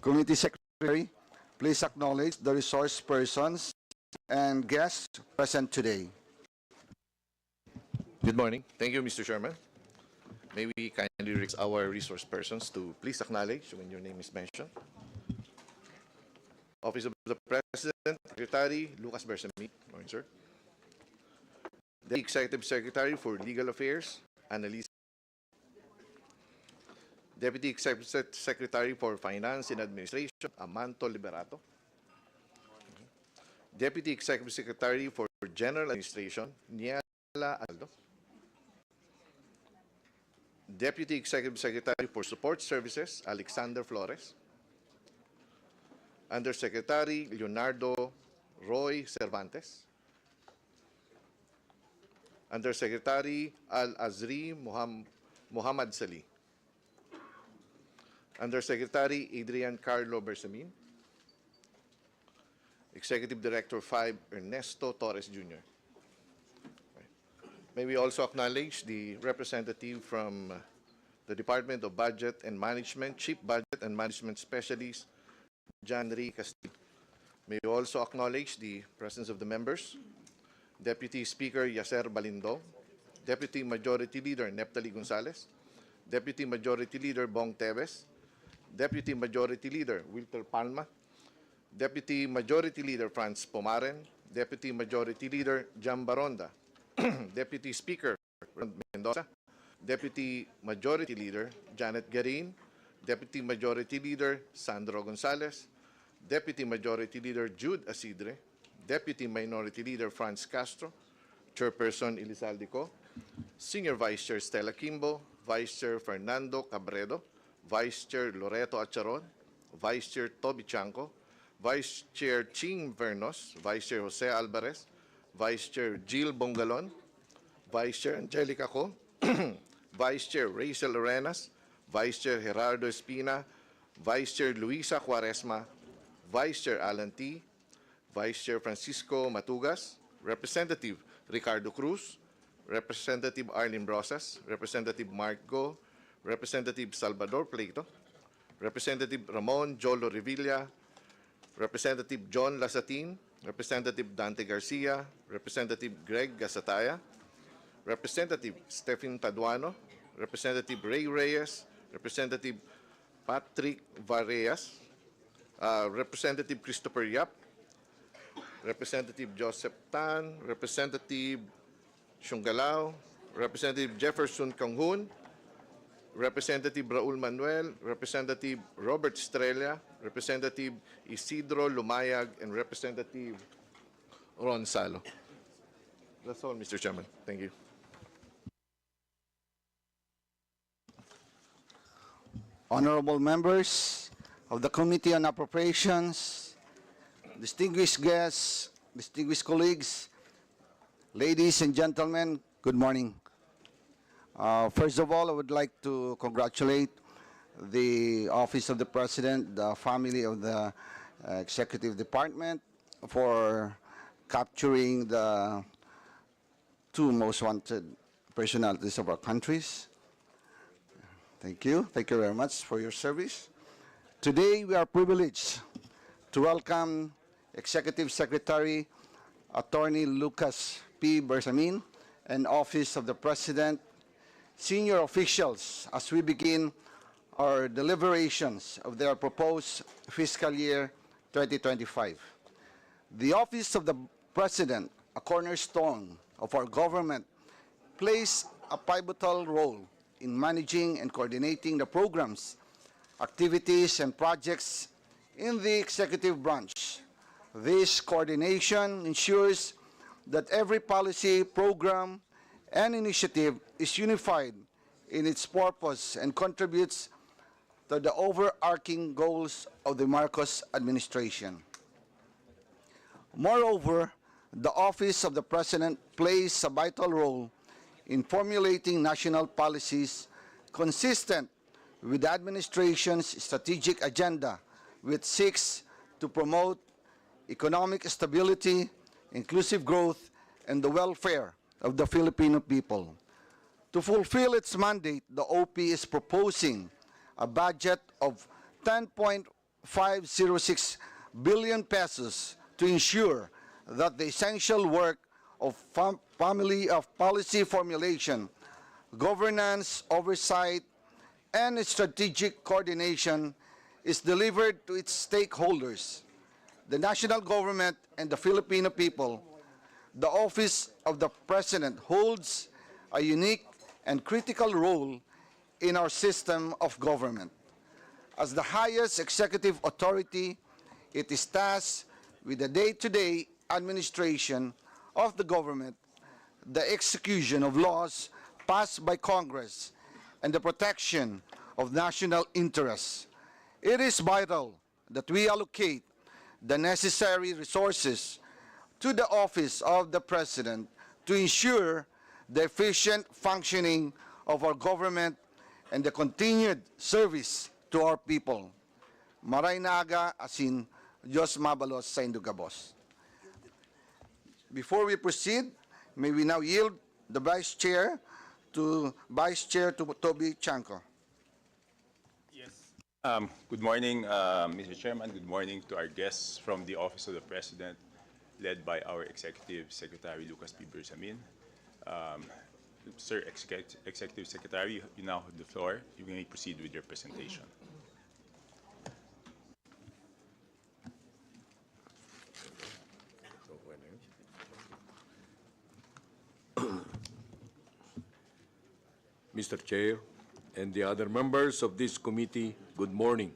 Committee Secretary, please acknowledge the resource persons and guests present today. Good morning. Thank you, Mr. Chairman. May we kindly request our resource persons to please acknowledge when your name is mentioned. Office of the President, Secretary Lucas Bersamin. Morning, sir. The Executive Secretary for Legal Affairs, Annalise. Deputy Executive Secretary for Finance and Administration, Amanto Liberato. Deputy Executive Secretary for General Administration, Niela Aldo. Deputy Executive Secretary for Support Services, Alexander Flores. Undersecretary Leonardo Roy Cervantes. Undersecretary Al-Azri Muhammad Sali. Undersecretary Adrian Carlo Bersamin. Executive Director 5 Ernesto Torres Jr. May we also acknowledge the representative from the Department of Budget and Management, Chief Budget and Management Specialist, John Ri Castillo. May we also acknowledge the presence of the members, Deputy Speaker Yaser Balindo, Deputy Majority Leader Neptali Gonzalez, Deputy Majority Leader Bong Teves, Deputy Majority Leader Wilter Palma, Deputy Majority Leader Franz Pomaren, Deputy Majority Leader Jam Baronda, Deputy Speaker Mendoza, Deputy Majority Leader Janet Garin, Deputy Majority Leader Sandro Gonzalez, Deputy Majority Leader Jude Asidre, Deputy Minority Leader Franz Castro, Chairperson Elizalde, Senior Vice Chair Stella Kimbo, Vice Chair Fernando Cabredo, Vice Chair Loreto Acharon, Vice Chair Toby Chanco, Vice Chair Ching Vernos, Vice Chair Jose Alvarez, Vice Chair Jill Bongalon, Vice Chair Angelica Co, Vice Chair Rachel Arenas, Vice Chair Gerardo Espina, Vice Chair Luisa Cuaresma, Vice Chair Alan T, Vice Chair Francisco Matugas, Representative Ricardo Cruz, Representative Arlene Brosas, Representative Mark Go, Representative Salvador Pleito, Representative Ramon Jolo Revilla, Representative John Lasatin, Representative Dante Garcia, Representative Greg Gasataya, Representative Stephen Taduano, Representative Ray Reyes, Representative Patrick Vareyas, Representative Christopher Yap, Representative Joseph Tan, Representative Shungalao, Representative Jefferson Kanghun, Representative Raul Manuel, Representative Robert Estrella, Representative Isidro Lumayag, and Representative Ron Salo. That's all, Mr. Chairman. Thank you. Honorable members of the Committee on Appropriations, distinguished guests, distinguished colleagues, ladies and gentlemen, good morning. First of all, I would like to congratulate the Office of the President, the family of the Executive Department for capturing the two most wanted personalities of our countries. Thank you. Thank you very much for your service. Today, we are privileged to welcome Executive Secretary Attorney Lucas P. Bersamin and Office of the President, senior officials, as we begin our deliberations of their proposed fiscal year 2025. The Office of the President, a cornerstone of our government, plays a pivotal role in managing and coordinating the programs, activities, and projects in the executive branch. This coordination ensures that every policy, program, and initiative is unified in its purpose and contributes to the overarching goals of the Marcos administration. Moreover, the Office of the President plays a vital role in formulating national policies consistent with the administration's strategic agenda, which seeks to promote economic stability, inclusive growth, and the welfare of the Filipino people. To fulfill its mandate, the OP is proposing a budget of 506 billion pesos to ensure that the essential work of family of policy formulation, governance, oversight, and strategic coordination is delivered to its stakeholders, the national government and the Filipino people. The office of the President holds a unique and critical role in our system of government. As the highest executive authority, it is tasked with the day-to-day administration of the government, the execution of laws passed by Congress, and the protection of national interests. It is vital that we allocate the necessary resources to the office of the President to ensure the efficient functioning of our government and the continued service to our people. Maray naaga asin Diyos mabalos sa indugabos. Before we proceed, may we now yield the Vice Chair to Toby Chanco. Yes. Good morning, Mr. Chairman. Good morning to our guests from the Office of the President, led by our Executive Secretary, Lucas P. Bersamin. Sir Executive Secretary, you now have the floor. You may proceed with your presentation. Mr. Chair, and the other members of this committee, good morning.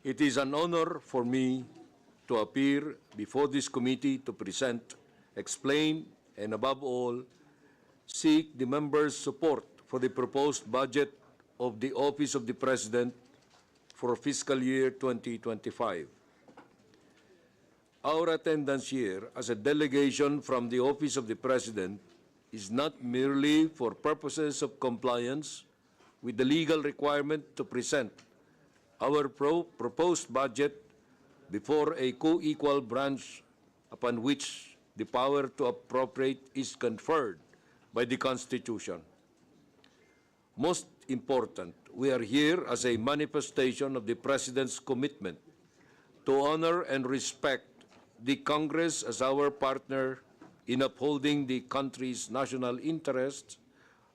It is an honor for me to appear before this committee to present, explain, and above all, seek the members' support for the proposed budget of the Office of the President for fiscal year 2025. Our attendance here as a delegation from the Office of the President is not merely for purposes of compliance with the legal requirement to present our proposed budget before a co-equal branch upon which the power to appropriate is conferred by the Constitution. Most important, we are here as a manifestation of the President's commitment to honor and respect the Congress as our partner in upholding the country's national interests,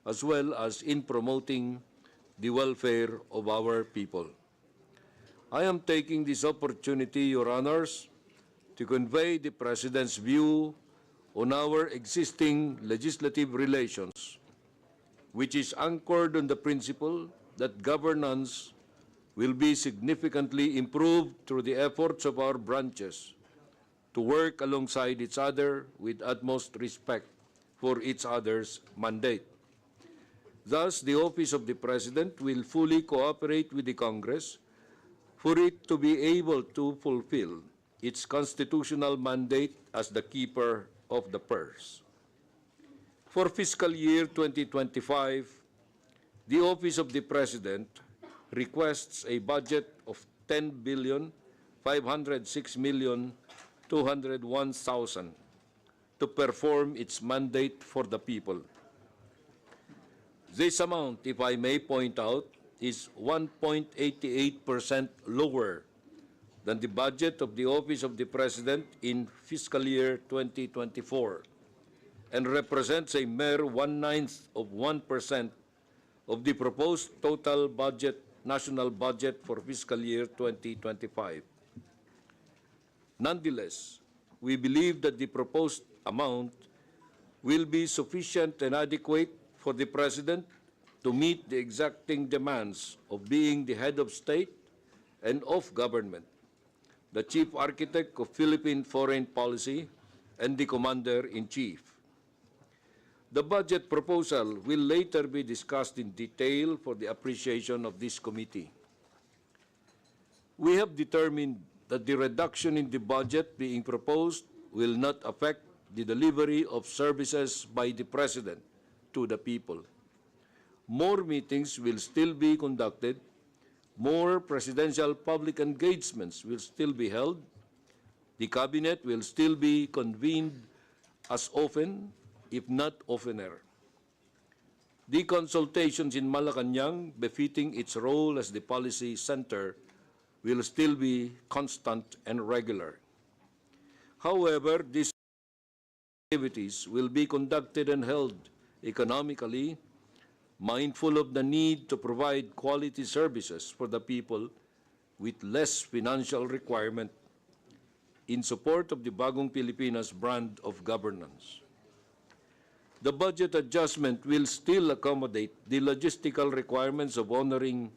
as well as in promoting the welfare of our people. I am taking this opportunity, Your Honors, to convey the President's view on our existing legislative relations, which is anchored on the principle that governance will be significantly improved through the efforts of our branches to work alongside each other with utmost respect for each other's mandate. Thus, the Office of the President will fully cooperate with the Congress for it to be able to fulfill its constitutional mandate as the keeper of the purse. For fiscal year 2025, the Office of the President requests a budget of 10,506,201,000 to perform its mandate for the people. This amount, if I may point out, is 1.88% lower than the budget of the Office of the President in fiscal year 2024 and represents a mere 0.19% of the proposed total budget, national budget for fiscal year 2025. Nonetheless, we believe that the proposed amount will be sufficient and adequate for the President to meet the exacting demands of being the head of state and of government, the chief architect of Philippine foreign policy, and the commander-in-chief. The budget proposal will later be discussed in detail for the appreciation of this committee. We have determined that the reduction in the budget being proposed will not affect the delivery of services by the President to the people. More meetings will still be conducted, more presidential public engagements will still be held, the Cabinet will still be convened as often, if not oftener. The consultations in Malacanang, befitting its role as the policy center, will still be constant and regular. However, these activities will be conducted and held economically, mindful of the need to provide quality services for the people with less financial requirement in support of the Bagong Pilipinas brand of governance. The budget adjustment will still accommodate the logistical requirements of honoring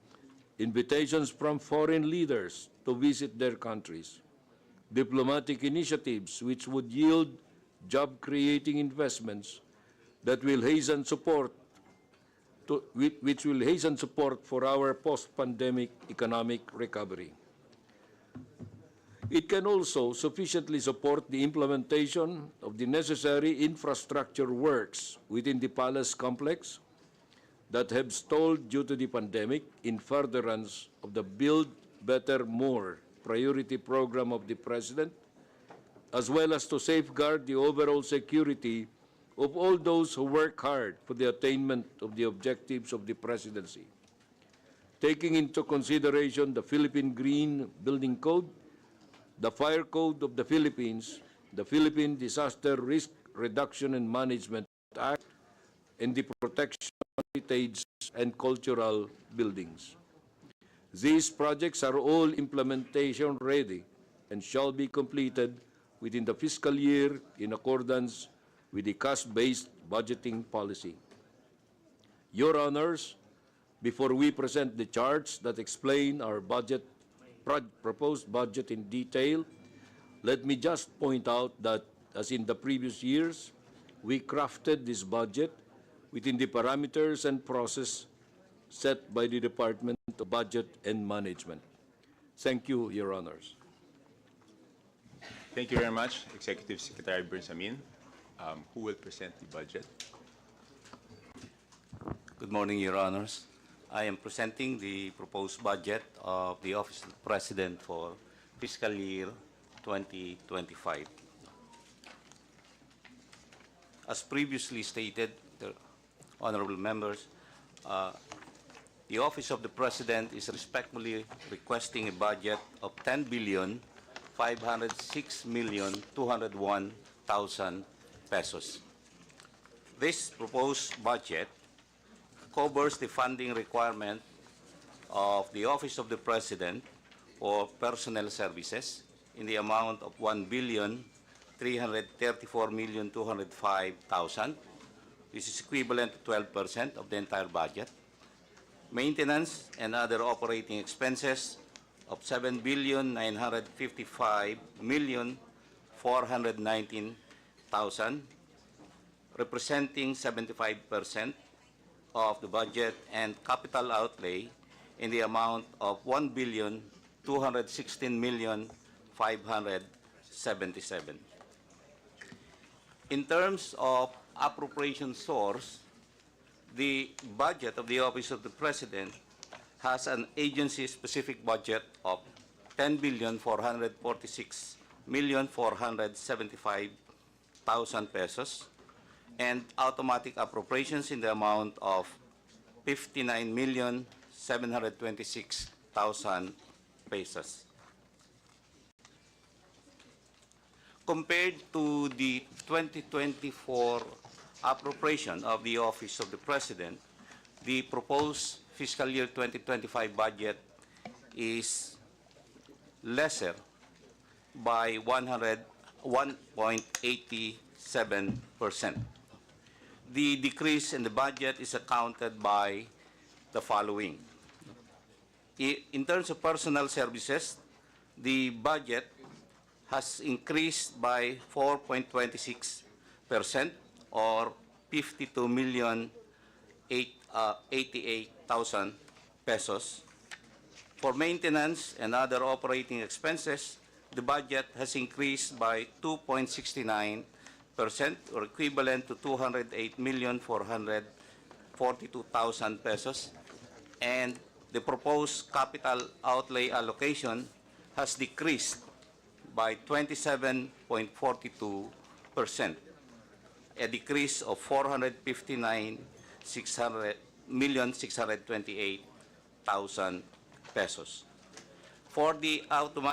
invitations from foreign leaders to visit their countries, diplomatic initiatives which would yield job-creating investments that will hasten support for our post-pandemic economic recovery. It can also sufficiently support the implementation of the necessary infrastructure works within the palace complex that have stalled due to the pandemic in furtherance of the Build Better More priority program of the President, as well as to safeguard the overall security of all those who work hard for the attainment of the objectives of the Presidency. Taking into consideration the Philippine Green Building Code, the Fire Code of the Philippines, the Philippine Disaster Risk Reduction and Management Act, and the Protection of Heritage and Cultural Buildings. These projects are all implementation ready and shall be completed within the fiscal year in accordance with the cost-based budgeting policy. Your Honors, before we present the charts that explain our proposed budget in detail, let me just point out that, as in the previous years, we crafted this budget within the parameters and process set by the Department of Budget and Management. Thank you, Your Honors. Thank you very much, Executive Secretary Bernsamin. Who will present the budget? Good morning, Your Honors. I am presenting the proposed budget of the Office of the President for fiscal year 2025. As previously stated, the honorable members, the Office of the President is respectfully requesting a budget of 10,506,201,000 pesos. This proposed budget covers the funding requirement of the Office of the President for personnel services in the amount of 1,334,205,000. This is equivalent to 12% of the entire budget. Maintenance and other operating expenses of 7,955,419,000, representing 75% of the budget, and capital outlay in the amount of 1,216,577. In terms of appropriation source, the budget of the Office of the President has an agency-specific budget of 10,446,475,000 pesos, and automatic appropriations in the amount of 59,726,000 pesos. Compared to the 2024 appropriation of the Office of the President, the proposed fiscal year 2025 budget is lesser by 1.87%. The decrease in the budget is accounted by the following. In terms of personal services, the budget has increased by 4.26% or 52,088,000 pesos. For maintenance and other operating expenses, the budget has increased by 2.69% or equivalent to 208,442,000 pesos, and the proposed capital outlay allocation has decreased by 27.42%, a decrease of 459,628,000 pesos. for the automatic